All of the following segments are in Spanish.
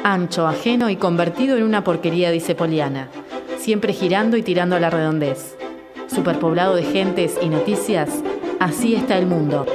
Ancho, ajeno y convertido en una porquería, dice Poliana. Siempre girando y tirando a la redondez. Superpoblado de gentes y noticias, así está el mundo.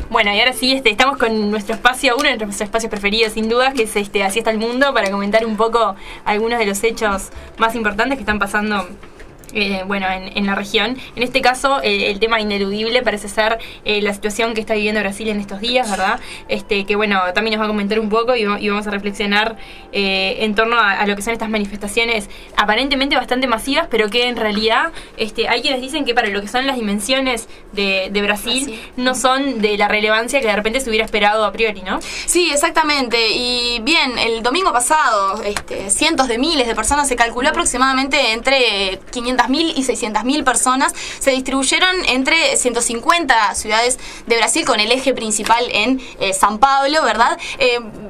Bueno, y ahora sí, estamos con nuestro espacio, uno de nuestros espacios preferidos sin dudas, que es Así está el mundo, para comentar un poco algunos de los hechos más importantes que están pasando en la región. En este caso, el tema ineludible parece ser la situación que está viviendo Brasil en estos días, ¿verdad? Que bueno, también nos va a comentar un poco y vamos a reflexionar en torno a lo que son estas manifestaciones aparentemente bastante masivas, pero que en realidad hay quienes dicen que para lo que son las dimensiones de Brasil no son de la relevancia que de repente se hubiera esperado a priori, ¿no? Sí, exactamente. Y bien, el domingo pasado, cientos de miles de personas, se calculó aproximadamente entre 500.000 y 600.000 personas, se distribuyeron entre 150 ciudades de Brasil con el eje principal en San Pablo, ¿verdad?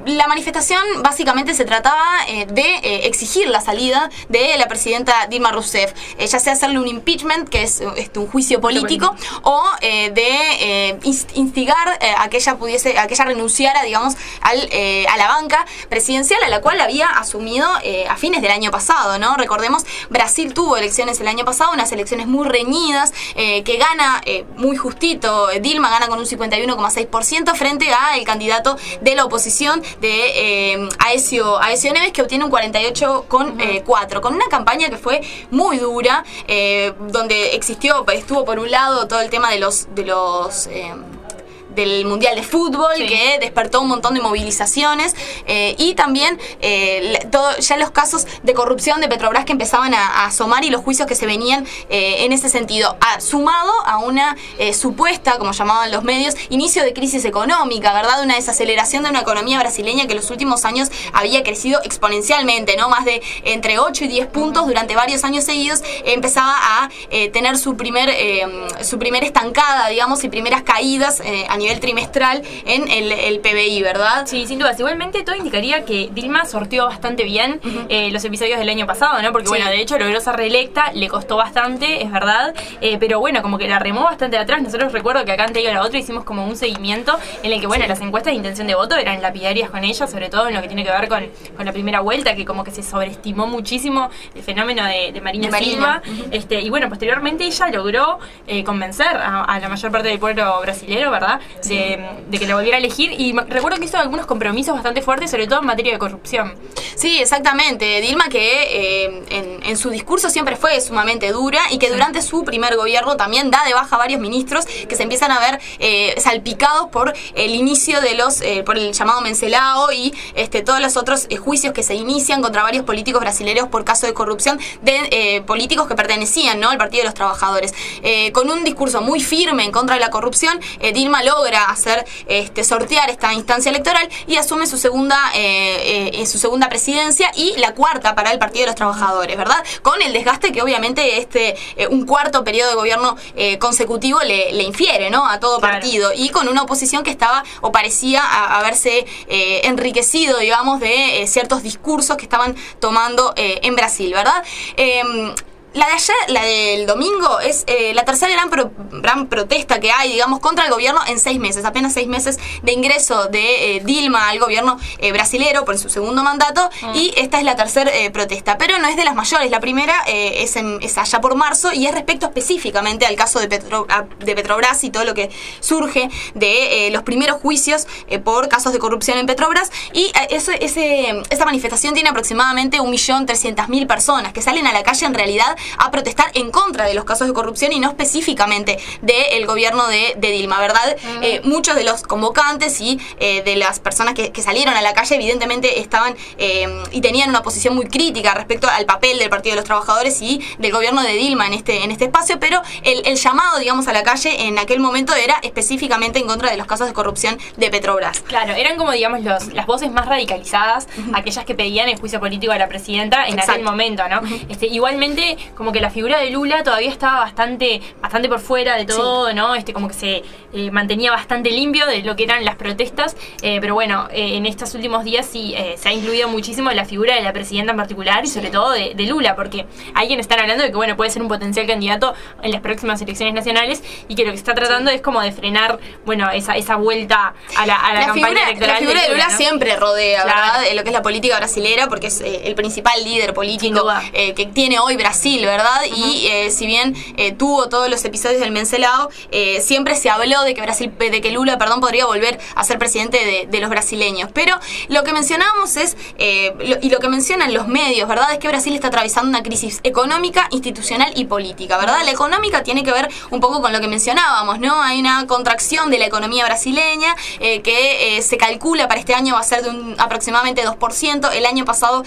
La manifestación básicamente se trataba de exigir la salida de la presidenta Dilma Rousseff, ya sea hacerle un impeachment, que es un juicio político, o de instigar a que ella renunciara, digamos, a la banca presidencial, a la cual había asumido a fines del año pasado, ¿no? Recordemos, Brasil tuvo elecciones el año pasado, unas elecciones muy reñidas, que gana muy justito, Dilma gana con un 51,6% frente a el candidato de la oposición de Aécio Neves, que obtiene un 48,4%, con una campaña que fue muy dura, donde estuvo por un lado todo el tema del Mundial de Fútbol, que despertó un montón de movilizaciones, y también ya los casos de corrupción de Petrobras que empezaban a asomar y los juicios que se venían en ese sentido, sumado a una supuesta, como llamaban los medios, inicio de crisis económica, ¿verdad? Una desaceleración de una economía brasileña que en los últimos años había crecido exponencialmente, ¿no? Más de entre 8 y 10 puntos durante varios años seguidos, empezaba a tener su primer estancada, digamos, y primeras caídas a nivel trimestral en el PBI, ¿verdad? Sí, sin dudas. Igualmente todo indicaría que Dilma sorteó bastante bien los episodios del año pasado, ¿no? Porque bueno, de hecho logró ser reelecta, le costó bastante, es verdad, pero bueno, como que la remó bastante de atrás. Nosotros recuerdo que acá en Te Digo la Otra hicimos como un seguimiento en el que, bueno, las encuestas de intención de voto eran lapidarias con ella, sobre todo en lo que tiene que ver con la primera vuelta, que como que se sobreestimó muchísimo el fenómeno de Marina Silva. Y bueno, posteriormente ella logró convencer a la mayor parte del pueblo brasilero, ¿verdad? De que la volviera a elegir, y recuerdo que hizo algunos compromisos bastante fuertes, sobre todo en materia de corrupción. Sí, exactamente. Dilma, que en su discurso siempre fue sumamente dura, y que durante su primer gobierno también da de baja a varios ministros que se empiezan a ver salpicados por el inicio de por el llamado Mencelao y todos los otros juicios que se inician contra varios políticos brasileños por caso de corrupción de políticos que pertenecían, ¿no?, al Partido de los Trabajadores. Con un discurso muy firme en contra de la corrupción, Dilma logra sortear esta instancia electoral y asume su segunda presidencia, y la cuarta para el Partido de los Trabajadores, ¿verdad? Con el desgaste que obviamente un cuarto periodo de gobierno consecutivo le infiere, ¿no?, a todo partido, y con una oposición que estaba o parecía haberse enriquecido, digamos, de ciertos discursos que estaban tomando en Brasil, ¿verdad? La de ayer, la del domingo, es la tercera gran protesta que hay, digamos, contra el gobierno en 6 meses. Apenas 6 meses de ingreso de Dilma al gobierno brasilero por su segundo mandato, y esta es la tercera protesta. Pero no es de las mayores. La primera es allá por marzo, y es respecto específicamente al caso de Petrobras y todo lo que surge de los primeros juicios por casos de corrupción en Petrobras. Y esa manifestación tiene aproximadamente 1.300.000 personas que salen a la calle en realidad a protestar en contra de los casos de corrupción y no específicamente del gobierno de Dilma, ¿verdad? Muchos de los convocantes y de las personas que salieron a la calle evidentemente estaban y tenían una posición muy crítica respecto al papel del Partido de los Trabajadores y del gobierno de Dilma en este espacio, pero el llamado, digamos, a la calle en aquel momento era específicamente en contra de los casos de corrupción de Petrobras. Claro, eran como, digamos, las voces más radicalizadas, aquellas que pedían el juicio político a la presidenta en aquel momento, ¿no? Igualmente, como que la figura de Lula todavía estaba bastante por fuera de todo, ¿no? Como que se mantenía bastante limpio de lo que eran las protestas, pero bueno, en estos últimos días sí se ha incluido muchísimo la figura de la presidenta en particular y sobre todo de Lula, porque hay quienes están hablando de que, bueno, puede ser un potencial candidato en las próximas elecciones nacionales y que lo que está tratando es como de frenar, bueno, esa vuelta a la campaña electoral. La figura de Lula, ¿no? Siempre rodea, claro, ¿verdad? Lo que es la política brasilera, porque es el principal líder político que tiene hoy Brasil, ¿verdad? Y si bien tuvo todos los episodios del Mencelao, siempre se habló de que Lula, podría volver a ser presidente de los brasileños. Pero lo que mencionábamos es, y lo que mencionan los medios, ¿verdad? Es que Brasil está atravesando una crisis económica, institucional y política, ¿verdad? La económica tiene que ver un poco con lo que mencionábamos, ¿no? Hay una contracción de la economía brasileña que se calcula para este año va a ser de aproximadamente 2%. El año pasado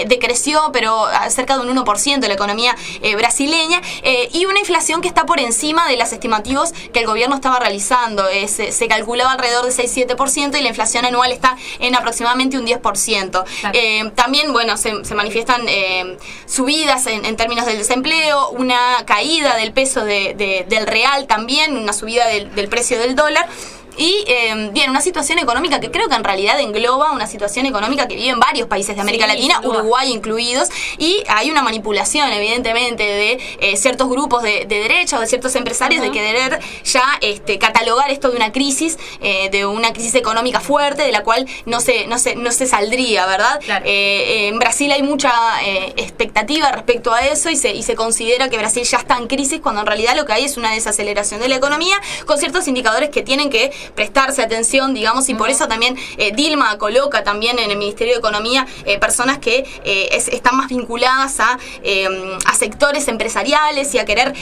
decreció, pero cerca de un 1% la economía brasileña, y una inflación que está por encima de los estimativos que el gobierno estaba realizando. Se calculaba alrededor de 6-7% y la inflación anual está en aproximadamente un 10%. Claro. También, bueno, se manifiestan subidas en términos del desempleo, una caída del peso del real también, una subida del precio del dólar. Y bien, una situación económica que creo que en realidad engloba una situación económica que viven varios países de América Latina, Uruguay incluidos, y hay una manipulación evidentemente de ciertos grupos de derecha o de ciertos empresarios de querer ya catalogar esto de una crisis económica fuerte, de la cual no se saldría, ¿verdad? Claro. En Brasil hay mucha expectativa respecto a eso y se considera que Brasil ya está en crisis, cuando en realidad lo que hay es una desaceleración de la economía con ciertos indicadores que tienen que prestarse atención, digamos, y por eso también Dilma coloca también en el Ministerio de Economía personas que están más vinculadas a sectores empresariales y a querer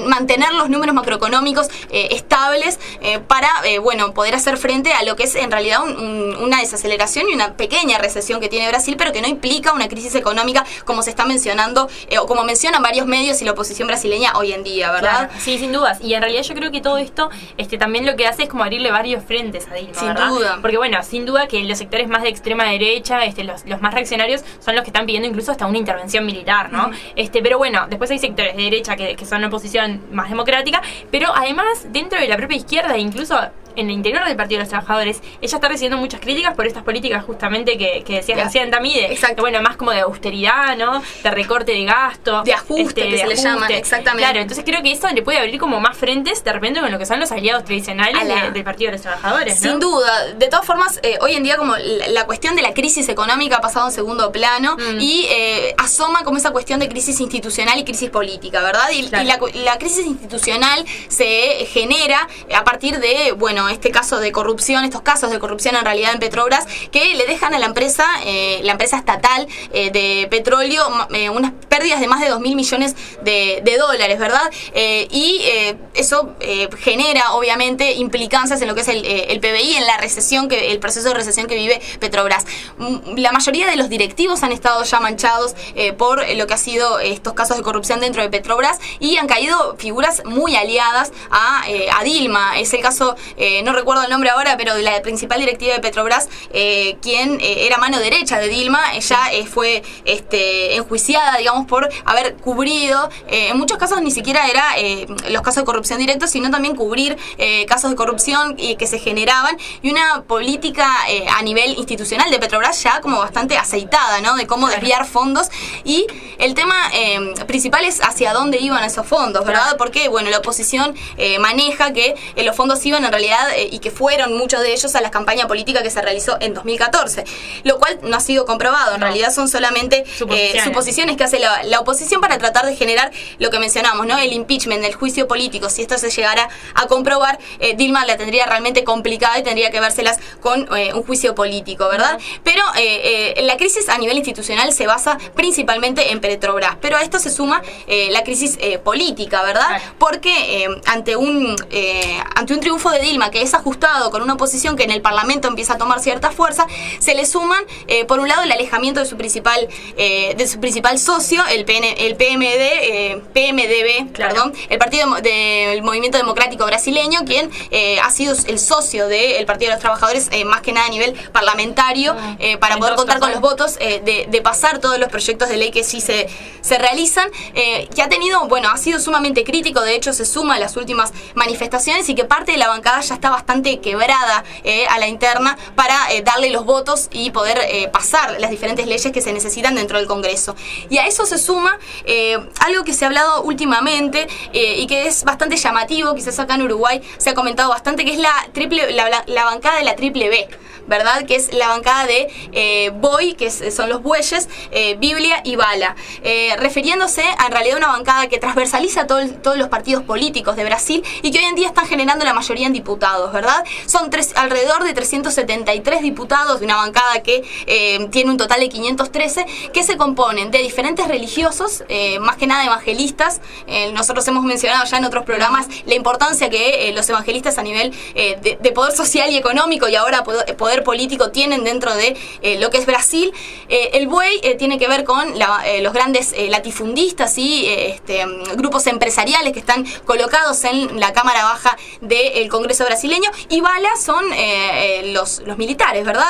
mantener los números macroeconómicos estables para poder hacer frente a lo que es en realidad una desaceleración y una pequeña recesión que tiene Brasil, pero que no implica una crisis económica como se está mencionando o como mencionan varios medios y la oposición brasileña hoy en día, ¿verdad? Claro, sí, sin dudas. Y en realidad yo creo que todo esto también lo que hace es como abrirle varios frentes a Dilma, sin ¿verdad? duda. Porque bueno, sin duda que los sectores más de extrema derecha, los más reaccionarios, son los que están pidiendo incluso hasta una intervención militar, ¿no? Pero bueno, después hay sectores de derecha que son una oposición más democrática, pero además dentro de la propia izquierda, incluso en el interior del Partido de los Trabajadores, ella está recibiendo muchas críticas por estas políticas justamente que decías recién también, bueno, más como de austeridad, ¿no? De recorte de gasto. De ajuste, que se le llama, exactamente. Claro, entonces creo que eso le puede abrir como más frentes de repente con lo que son los aliados tradicionales del Partido de los Trabajadores, ¿no? Sin duda. De todas formas, hoy en día como la cuestión de la crisis económica ha pasado en segundo plano y asoma como esa cuestión de crisis institucional y crisis política, ¿verdad? Y la crisis institucional se genera a partir de, estos casos de corrupción en realidad en Petrobras, que le dejan a la empresa estatal de petróleo unas pérdidas de más de 2.000 millones de dólares, ¿verdad? Y eso genera obviamente implicancias en lo que es el PBI, en la recesión, el proceso de recesión que vive Petrobras. La mayoría de los directivos han estado ya manchados por lo que ha sido estos casos de corrupción dentro de Petrobras y han caído figuras muy aliadas a Dilma. Es el caso, no recuerdo el nombre ahora, pero de la principal directiva de Petrobras, quien era mano derecha de Dilma. Ella fue enjuiciada, digamos, por haber cubrido, en muchos casos ni siquiera era los casos de corrupción directos, sino también cubrir casos de corrupción que se generaban, y una política a nivel institucional de Petrobras ya como bastante aceitada, ¿no? De cómo desviar fondos, y el tema principal es hacia dónde iban esos fondos, ¿verdad? Porque, la oposición maneja que los fondos iban en realidad y que fueron muchos de ellos a la campaña política que se realizó en 2014, lo cual no ha sido comprobado. En realidad son solamente suposiciones que hace la oposición para tratar de generar lo que mencionamos, ¿no? El impeachment, el juicio político. Si esto se llegara a comprobar, Dilma la tendría realmente complicada y tendría que vérselas con un juicio político, ¿verdad? Pero la crisis a nivel institucional se basa principalmente en Petrobras, pero a esto se suma la crisis política, ¿verdad? Porque ante un triunfo de Dilma, que es ajustado con una oposición que en el Parlamento empieza a tomar cierta fuerza, se le suman, por un lado, el alejamiento de su principal socio, el PMDB, claro. el partido del Movimiento Democrático Brasileño, quien ha sido el socio del Partido de los Trabajadores, más que nada a nivel parlamentario, para poder contar con los votos de pasar todos los proyectos de ley que sí se realizan, que ha sido sumamente crítico. De hecho, se suma a las últimas manifestaciones y que parte de la bancada ya está bastante quebrada a la interna para darle los votos y poder pasar las diferentes leyes que se necesitan dentro del Congreso. Y a eso se suma algo que se ha hablado últimamente y que es bastante llamativo, quizás acá en Uruguay se ha comentado bastante, que es la bancada de la triple B, ¿verdad? Que es la bancada de BOI, que son los bueyes, Biblia y Bala, refiriéndose en realidad a una bancada que transversaliza todos los partidos políticos de Brasil y que hoy en día están generando la mayoría en diputados, ¿verdad? Son alrededor de 373 diputados de una bancada que tiene un total de 513, que se componen de diferentes religiosos, más que nada evangelistas. Nosotros hemos mencionado ya en otros programas la importancia que los evangelistas a nivel de poder social y económico, y ahora poder político, tienen dentro de lo que es Brasil. El BOI tiene que ver con los grandes latifundistas y grupos empresariales que están colocados en la Cámara Baja del Congreso brasileño, y Bala son los militares, ¿verdad?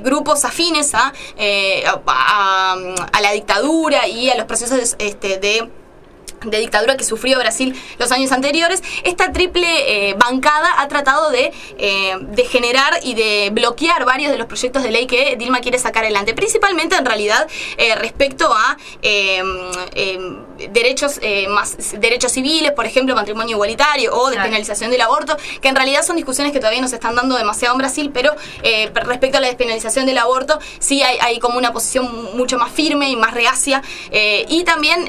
Grupos afines a la dictadura y a los procesos de dictadura que sufrió Brasil los años anteriores. Esta triple bancada ha tratado de generar y de bloquear varios de los proyectos de ley que Dilma quiere sacar adelante, principalmente en realidad respecto a derechos civiles, por ejemplo, matrimonio igualitario o despenalización del aborto, que en realidad son discusiones que todavía no se están dando demasiado en Brasil, pero respecto a la despenalización del aborto sí hay como una posición mucho más firme y más reacia, y también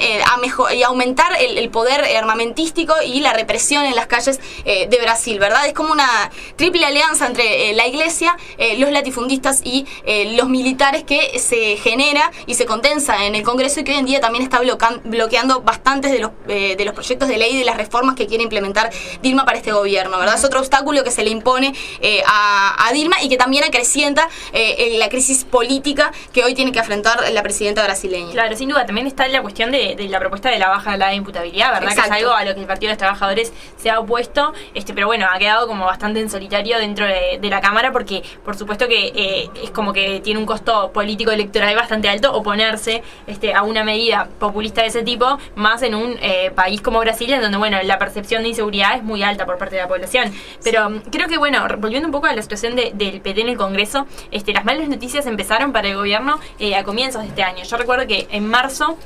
y aumentar el poder armamentístico y la represión en las calles de Brasil, ¿verdad? Es como una triple alianza entre la iglesia, los latifundistas y los militares, que se genera y se condensa en el Congreso, y que hoy en día también está bloqueando bastantes de los proyectos de ley y de las reformas que quiere implementar Dilma para este gobierno, ¿verdad? Es otro obstáculo que se le impone a Dilma y que también acrecienta la crisis política que hoy tiene que afrontar la presidenta brasileña. Claro, sin duda, también está la cuestión de la propuesta de la baja de la imputabilidad, ¿verdad? Exacto. Que es algo a lo que el Partido de los Trabajadores se ha opuesto, pero bueno, ha quedado como bastante en solitario dentro de la Cámara, porque por supuesto que es como que tiene un costo político electoral bastante alto oponerse a una medida populista de ese tipo, más en un país como Brasil, en donde, bueno, la percepción de inseguridad es muy alta por parte de la población. Pero creo que, bueno, volviendo un poco a la situación del PT en el Congreso, las malas noticias empezaron para el gobierno a comienzos de este año. Yo recuerdo que en marzo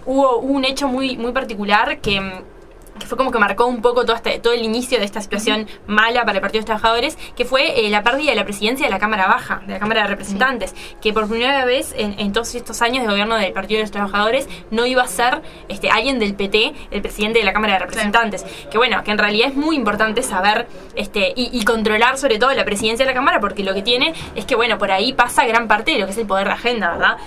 hubo un hecho muy, muy particular que fue como que marcó un poco todo el inicio de esta situación mala para el Partido de los Trabajadores, que fue la pérdida de la presidencia de la Cámara Baja, de la Cámara de Representantes, que por primera vez en todos estos años de gobierno del Partido de los Trabajadores no iba a ser alguien del PT el presidente de la Cámara de Representantes. Que bueno, que en realidad es muy importante saber y controlar sobre todo la presidencia de la Cámara, porque lo que tiene es que, bueno, por ahí pasa gran parte de lo que es el poder de agenda, ¿verdad?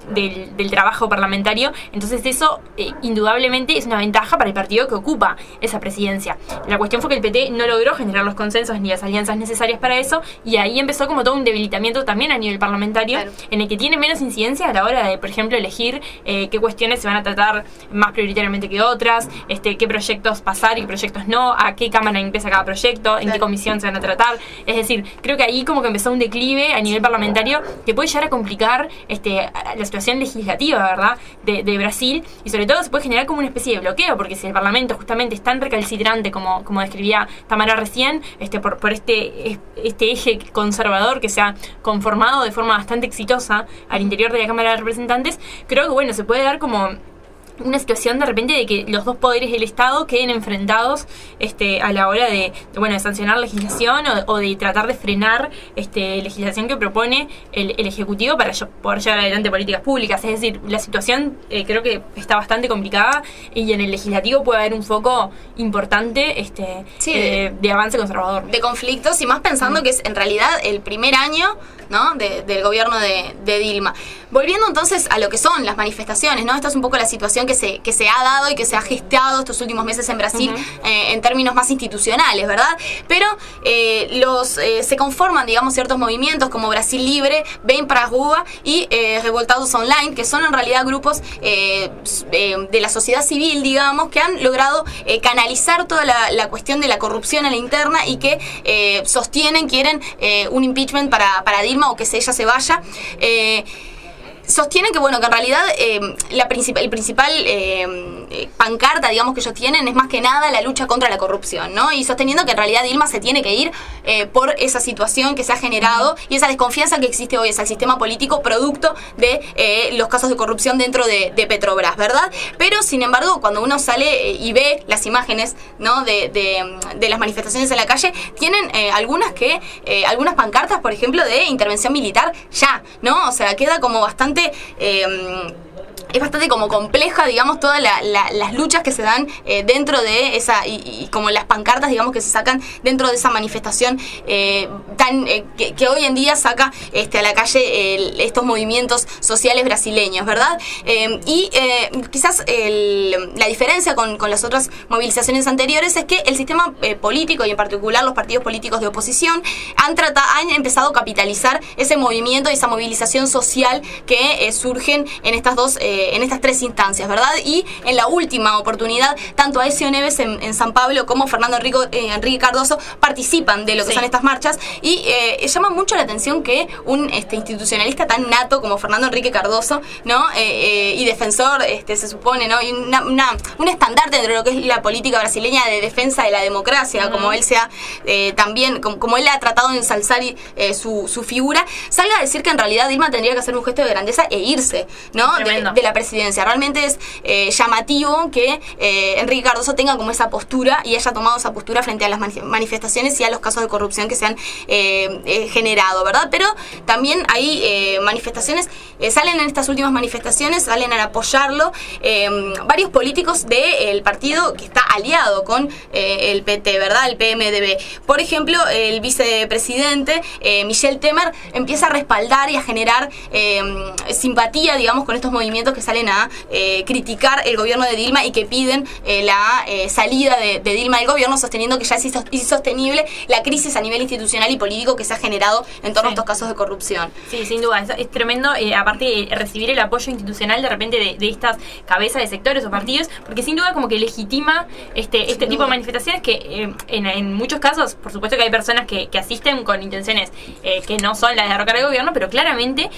Del trabajo parlamentario. Entonces eso indudablemente es una ventaja para el partido que ocupa esa presidencia. La cuestión fue que el PT no logró generar los consensos ni las alianzas necesarias para eso, y ahí empezó como todo un debilitamiento también a nivel parlamentario, claro, en el que tiene menos incidencia a la hora de, por ejemplo, elegir qué cuestiones se van a tratar más prioritariamente que otras, qué proyectos pasar y qué proyectos no, a qué cámara empieza cada proyecto, en qué comisión se van a tratar. Es decir, creo que ahí como que empezó un declive a nivel parlamentario que puede llegar a complicar la situación legislativa, ¿verdad?, de Brasil, y sobre todo se puede generar como una especie de bloqueo, porque si el Parlamento justamente es tan recalcitrante como describía Tamara recién, por este eje conservador que se ha conformado de forma bastante exitosa al interior de la Cámara de Representantes, creo que, bueno, se puede dar como una situación de repente de que los dos poderes del Estado queden enfrentados a la hora de sancionar legislación o de tratar de frenar legislación que propone el Ejecutivo para poder llevar adelante políticas públicas. Es decir, la situación creo que está bastante complicada, y en el Legislativo puede haber un foco importante de avance conservador. De conflictos, y más pensando que es en realidad el primer año, ¿no?, del gobierno de Dilma. volviendo entonces a lo que son las manifestaciones, ¿no? Esta es un poco la situación que se ha dado y que se ha gestado estos últimos meses en Brasil en términos más institucionales, ¿verdad? Pero se conforman, digamos, ciertos movimientos como Brasil Libre, Vem pra Rua y Revoltados Online, que son en realidad grupos de la sociedad civil, digamos, que han logrado canalizar toda la cuestión de la corrupción a la interna y que quieren un impeachment para Dilma o que ella se vaya. Sostienen que, bueno, que en realidad el principal pancarta, digamos, que ellos tienen es más que nada la lucha contra la corrupción, ¿no? Y sosteniendo que en realidad Dilma se tiene que ir por esa situación que se ha generado y esa desconfianza que existe hoy, es el sistema político producto de los casos de corrupción dentro de Petrobras, ¿verdad? Pero, sin embargo, cuando uno sale y ve las imágenes, ¿no? de las manifestaciones en la calle, tienen algunas pancartas, por ejemplo, de intervención militar ya, ¿no? O sea, queda como bastante es bastante como compleja, digamos, todas las luchas que se dan dentro de esa, y como las pancartas, digamos, que se sacan dentro de esa manifestación que hoy en día saca a la calle estos movimientos sociales brasileños, ¿verdad? Quizás la diferencia con las otras movilizaciones anteriores es que el sistema político, y en particular los partidos políticos de oposición, han empezado a capitalizar ese movimiento y esa movilización social que surgen en estas tres instancias, ¿verdad? Y en la última oportunidad, tanto Aécio Neves en San Pablo como Fernando Enrique Cardoso participan de lo que son estas marchas y llama mucho la atención que un institucionalista tan nato como Fernando Enrique Cardoso, ¿no? Y defensor, se supone, ¿no? Y un estandarte dentro de lo que es la política brasileña de defensa de la democracia, como él sea también, como él ha tratado de ensalzar su figura, salga a decir que en realidad Dilma tendría que hacer un gesto de grandeza e irse, ¿no? De la presidencia. Realmente es llamativo que Enrique Cardoso tenga como esa postura y haya tomado esa postura frente a las manifestaciones y a los casos de corrupción que se han generado, ¿verdad? Pero también hay manifestaciones, salen en estas últimas manifestaciones, salen a apoyarlo varios políticos del partido que está aliado con el PT, ¿verdad? El PMDB. Por ejemplo, el vicepresidente Michel Temer empieza a respaldar y a generar simpatía, digamos, con estos movimientos que salen a criticar el gobierno de Dilma y que piden la salida de Dilma del gobierno, sosteniendo que ya es insostenible la crisis a nivel institucional y político que se ha generado en torno a estos casos de corrupción. Sí, sin duda, es tremendo, aparte recibir el apoyo institucional de repente de estas cabezas de sectores o partidos, porque sin duda como que legitima este tipo de manifestaciones que en muchos casos, por supuesto que hay personas que asisten con intenciones que no son las de derrocar al gobierno, pero claramente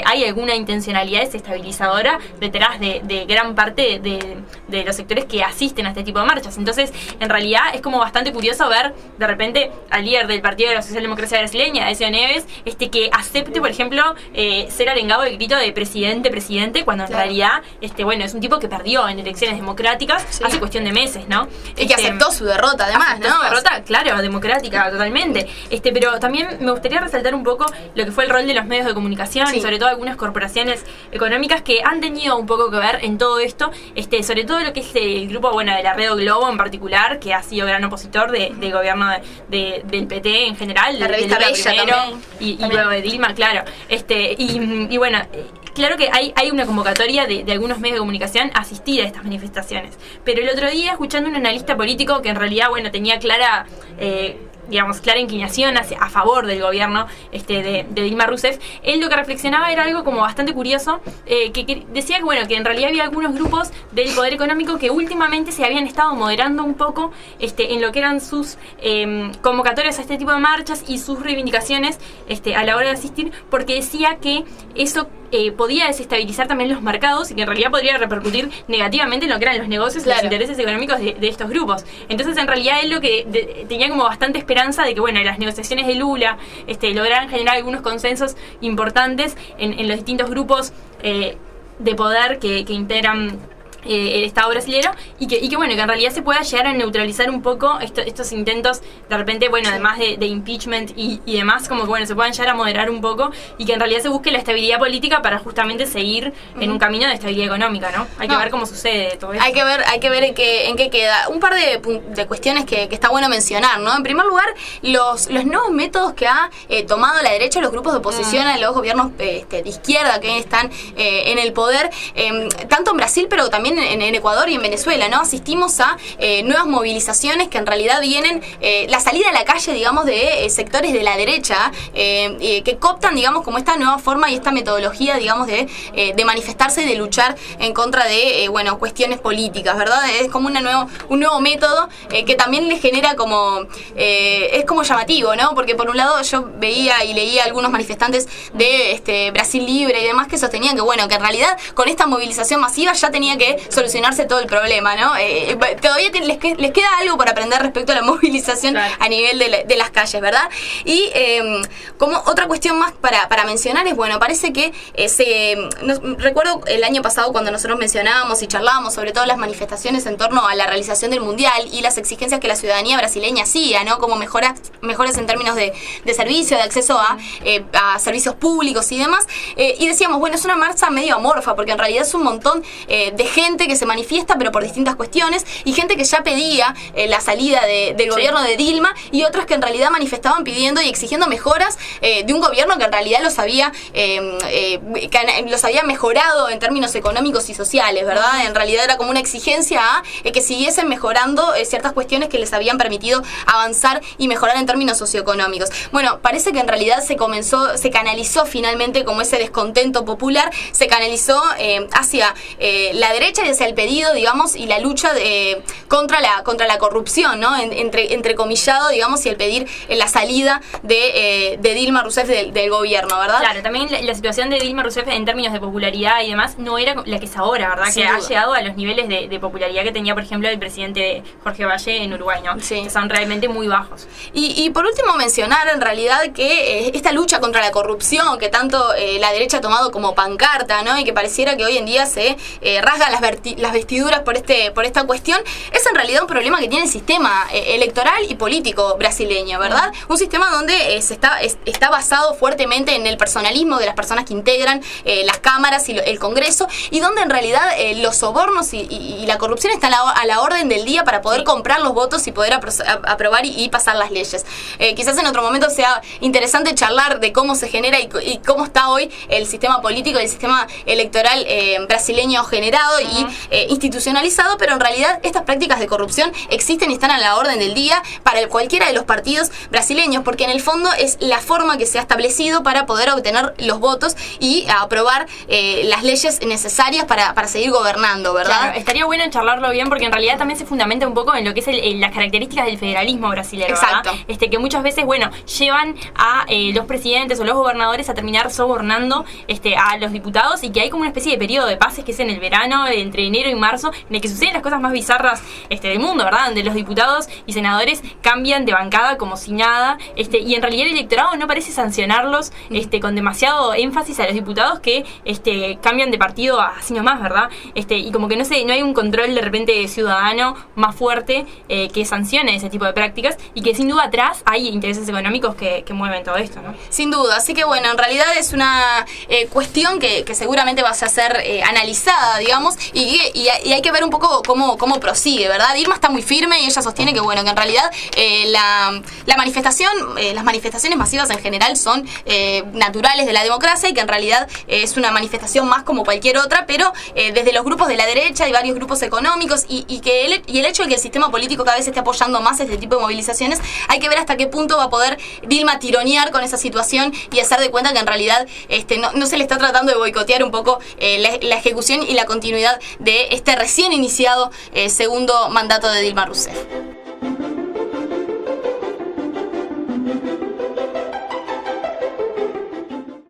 hay alguna intencionalidad desestabilizadora detrás de gran parte de los sectores que asisten a este tipo de marchas. Entonces, en realidad es como bastante curioso ver de repente al líder del Partido de la Socialdemocracia Brasileña, Aécio Neves, que acepte, por ejemplo, ser arengado del grito de presidente, cuando en realidad, es un tipo que perdió en elecciones democráticas hace cuestión de meses, ¿no? Y que aceptó su derrota, además, ¿no? Su derrota, claro, democrática, totalmente. Pero también me gustaría resaltar un poco lo que fue el rol de los medios de comunicación y sobre todo algunas corporaciones económicas que han tenido un poco que ver en todo esto, sobre todo lo que es el grupo, de la Red Globo en particular, que ha sido gran opositor del gobierno del PT en general, la revista Bella primero, y luego de Dilma, claro. Claro que hay una convocatoria de algunos medios de comunicación a asistir a estas manifestaciones. Pero el otro día, escuchando a un analista político que en realidad, tenía clara inclinación a favor del gobierno de Dilma Rousseff, él lo que reflexionaba era algo como bastante curioso, que decía que en realidad había algunos grupos del poder económico que últimamente se habían estado moderando un poco en lo que eran sus convocatorias a este tipo de marchas y sus reivindicaciones a la hora de asistir, porque decía que eso podía desestabilizar también los mercados y que en realidad podría repercutir negativamente en lo que eran los negocios y los intereses económicos de estos grupos. Entonces, en realidad, él lo que tenía como bastante esperanza de que, las negociaciones de Lula lograran generar algunos consensos importantes en los distintos grupos de poder que integran el Estado brasilero y que bueno, que en realidad se pueda llegar a neutralizar un poco estos intentos de repente, bueno, además de impeachment y demás, como que bueno, se puedan llegar a moderar un poco y que en realidad se busque la estabilidad política para justamente seguir en un camino de estabilidad económica, ¿no? Hay que ver cómo sucede todo esto. Hay que ver en qué queda. Un par de cuestiones que está bueno mencionar, ¿no? En primer lugar, los nuevos métodos que ha tomado la derecha, los grupos de oposición a los gobiernos de izquierda que están en el poder, tanto en Brasil, pero también en Ecuador y en Venezuela, ¿no? Asistimos a nuevas movilizaciones que en realidad vienen, la salida a la calle, digamos, de sectores de la derecha, que cooptan, digamos, como esta nueva forma y esta metodología, digamos, de manifestarse y de luchar en contra de, bueno, cuestiones políticas, ¿verdad? Es como un nuevo método que también le genera como, es como llamativo, ¿no? Porque por un lado yo veía y leía algunos manifestantes de Brasil Libre y demás que sostenían que, bueno, que en realidad con esta movilización masiva ya tenía que solucionarse todo el problema, ¿no? Todavía les queda algo por aprender respecto a la movilización a nivel de las calles, ¿verdad? Y como otra cuestión más para mencionar es, bueno, parece que recuerdo el año pasado cuando nosotros mencionábamos y charlábamos sobre todo las manifestaciones en torno a la realización del Mundial y las exigencias que la ciudadanía brasileña hacía, ¿no? Como mejoras en términos de servicio, de acceso a servicios públicos y demás. Y decíamos, bueno, es una marcha medio amorfa, porque en realidad es un montón de gente que se manifiesta, pero por distintas cuestiones, y gente que ya pedía la salida del gobierno de Dilma, y otras que en realidad manifestaban pidiendo y exigiendo mejoras de un gobierno que en realidad los había mejorado en términos económicos y sociales, ¿verdad? En realidad era como una exigencia a que siguiesen mejorando ciertas cuestiones que les habían permitido avanzar y mejorar en términos socioeconómicos. Bueno, parece que en realidad se canalizó finalmente como ese descontento popular, se canalizó hacia la derecha y hacia el pedido, digamos, y la lucha contra la corrupción, ¿no? Entrecomillado, digamos, y el pedir la salida de Dilma Rousseff del gobierno, ¿verdad? Claro, también la situación de Dilma Rousseff en términos de popularidad y demás no era la que es ahora, ¿verdad? Sin que duda. Ha llegado a los niveles de popularidad que tenía, por ejemplo, el presidente Jorge Valle en Uruguay, ¿no? Sí. Que son realmente muy bajos. Y por último mencionar en realidad que esta lucha contra la corrupción que tanto la derecha ha tomado como pancarta, ¿no? Y que pareciera que hoy en día se rasgan las vestiduras por esta cuestión, es en realidad un problema que tiene el sistema electoral y político brasileño, ¿verdad? Un sistema donde está basado fuertemente en el personalismo de las personas que integran las cámaras y el Congreso, y donde en realidad los sobornos y la corrupción están a la orden del día para poder comprar los votos y poder aprobar y pasar las leyes. Quizás en otro momento sea interesante charlar de cómo se genera y cómo está hoy el sistema político y el sistema electoral brasileño generado y institucionalizado, pero en realidad estas prácticas de corrupción existen y están a la orden del día para cualquiera de los partidos brasileños, porque en el fondo es la forma que se ha establecido para poder obtener los votos y aprobar las leyes necesarias para seguir gobernando, ¿verdad? Claro, estaría bueno charlarlo bien porque en realidad también se fundamenta un poco en lo que es las características del federalismo brasileño, Exacto. ¿verdad? Que muchas veces, bueno, llevan a los presidentes o los gobernadores a terminar sobornando a los diputados, y que hay como una especie de periodo de pases que es en el verano, entre enero y marzo, en el que suceden las cosas más bizarras del mundo, ¿verdad? Donde los diputados y senadores cambian de bancada como si nada, y en realidad el electorado no parece sancionarlos con demasiado énfasis a los diputados que cambian de partido así nomás, ¿verdad? Y como que no hay un control de repente ciudadano más fuerte que sancione ese tipo de prácticas, y que sin duda atrás hay intereses económicos que mueven todo esto, ¿no? Sin duda, así que bueno, en realidad es una cuestión que seguramente va a ser analizada, digamos, y hay que ver un poco cómo prosigue, ¿verdad? Dilma está muy firme y ella sostiene que bueno, que en realidad la manifestación, las manifestaciones masivas en general son naturales de la democracia, y que en realidad es una manifestación más como cualquier otra, pero desde los grupos de la derecha y varios grupos económicos y el hecho de que el sistema político cada vez esté apoyando más este tipo de movilizaciones, hay que ver hasta qué punto va a poder Dilma tironear con esa situación y hacer de cuenta que en realidad no se le está tratando de boicotear un poco la ejecución y la continuidad de este recién iniciado segundo mandato de Dilma Rousseff.